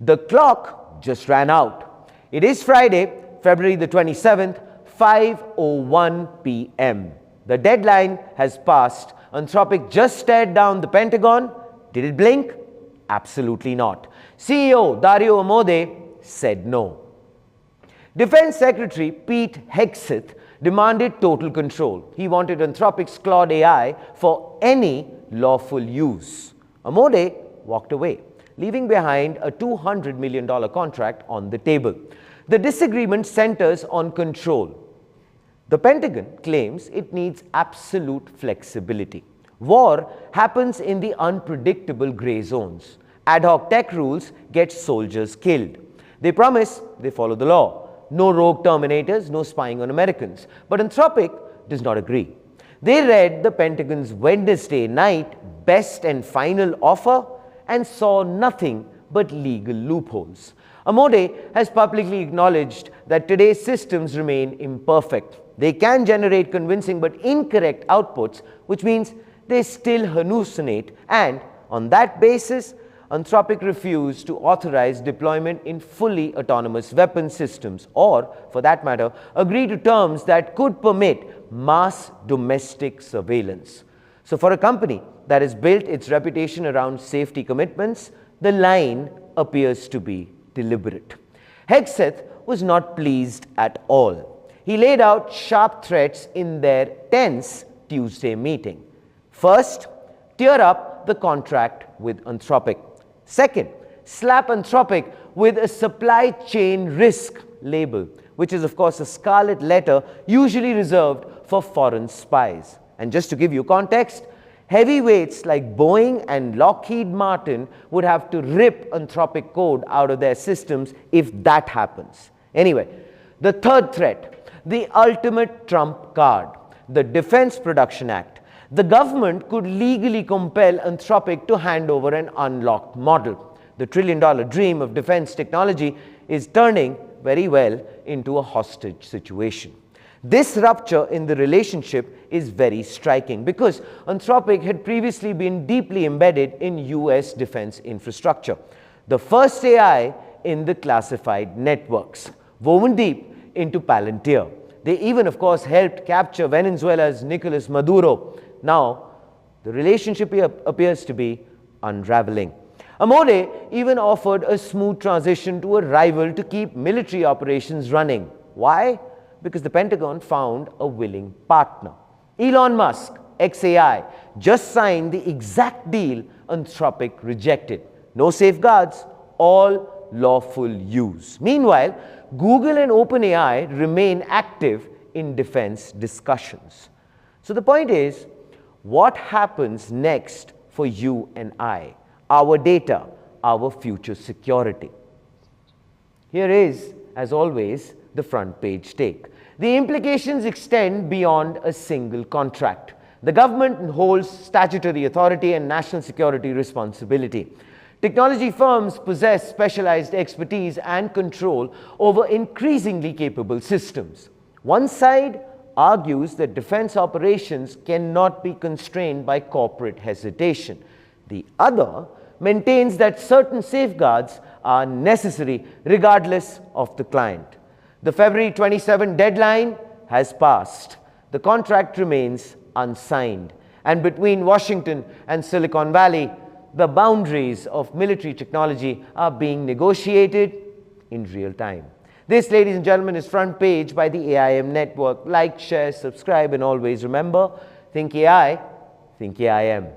The clock just ran out. It is Friday, February the 27th, 5:01 p.m. The deadline has passed. Anthropic just stared down the Pentagon. Did it blink? Absolutely not. CEO Dario Amodei said no. Defense Secretary Pete Hegseth demanded total control. He wanted Anthropic's Claude AI for any lawful use. Amodei walked away, leaving behind a $200 million contract on the table. The disagreement centers on control. The Pentagon claims it needs absolute flexibility. War happens in the unpredictable gray zones. Ad hoc tech rules get soldiers killed. They promise they follow the law. No rogue terminators, no spying on Americans. But Anthropic does not agree. They read the Pentagon's Wednesday night best and final offer and saw nothing but legal loopholes. Amodei has publicly acknowledged that today's systems remain imperfect. They can generate convincing but incorrect outputs, which means they still hallucinate, and on that basis, Anthropic refused to authorize deployment in fully autonomous weapon systems or, for that matter, agree to terms that could permit mass domestic surveillance. So for a company that has built its reputation around safety commitments, the line appears to be deliberate. Hegseth was not pleased at all. He laid out sharp threats in their tense Tuesday meeting. First, tear up the contract with Anthropic. Second, slap Anthropic with a supply chain risk label, which is of course a scarlet letter usually reserved for foreign spies. And just to give you context, heavyweights like Boeing and Lockheed Martin would have to rip Anthropic code out of their systems if that happens. Anyway, the third threat, the ultimate trump card, the Defense Production Act. The government could legally compel Anthropic to hand over an unlocked model. The trillion-dollar dream of defense technology is turning very well into a hostage situation. This rupture in the relationship is very striking because Anthropic had previously been deeply embedded in US defense infrastructure. The first AI in the classified networks, woven deep into Palantir. They even, of course, helped capture Venezuela's Nicolas Maduro. Now, the relationship appears to be unraveling. Amodei even offered a smooth transition to a rival to keep military operations running. Why? Because the Pentagon found a willing partner. Elon Musk, XAI, just signed the exact deal Anthropic rejected. No safeguards, all lawful use. Meanwhile, Google and OpenAI remain active in defense discussions. So the point is, what happens next for you and I, our data, our future security? Here is, as always, the front page take. The implications extend beyond a single contract. The government holds statutory authority and national security responsibility. Technology firms possess specialized expertise and control over increasingly capable systems. One side argues that defense operations cannot be constrained by corporate hesitation. The other maintains that certain safeguards are necessary regardless of the client. The February 27 deadline has passed. The contract remains unsigned. And between Washington and Silicon Valley, the boundaries of military technology are being negotiated in real time. This, ladies and gentlemen, is Front Page by the AIM Network. Like, share, subscribe, and always remember, think AI, think AIM.